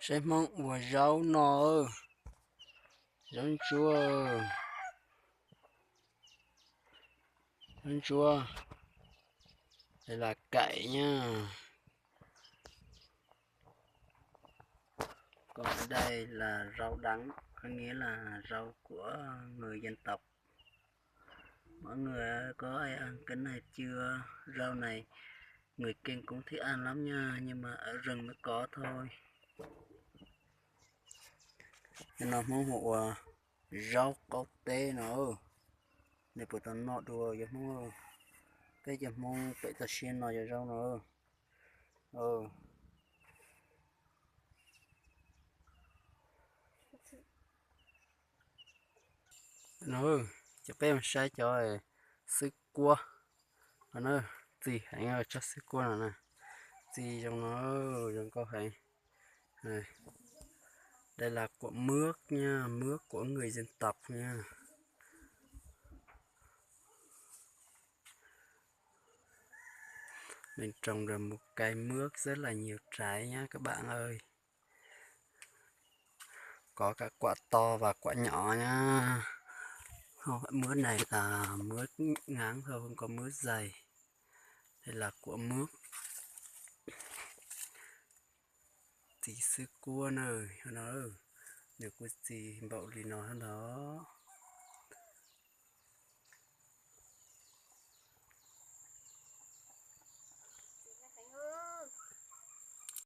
Xem mong ủa rau nó rau chua rau chua đây là cải nha, còn ở đây là rau đắng, có nghĩa là rau của người dân tộc. Mọi người có ai ăn cái này chưa? Rau này người Kinh cũng thích ăn lắm nha, nhưng mà ở rừng mới có thôi. Nên là món hộ rau có tê nữa để bữa tao nọ đùa vậy mong cái giờ mong bị tao xiên nọ giờ rau nữa. Nữa chụp em sai cho sức cua nữa gì hãy ngờ cho sức cua nào nè gì trong nó trong có phải này. Đây là của mướp nha, mướp của người dân tộc nha. Mình trồng được một cây mướp rất là nhiều trái nha các bạn ơi. Có cả quả to và quả nhỏ nha. Không phải mướp này là mướp ngắn thôi, không có mướp dày. Đây là của mướp. Thì sư cua nơi nó được cái gì bảo đi nói đó.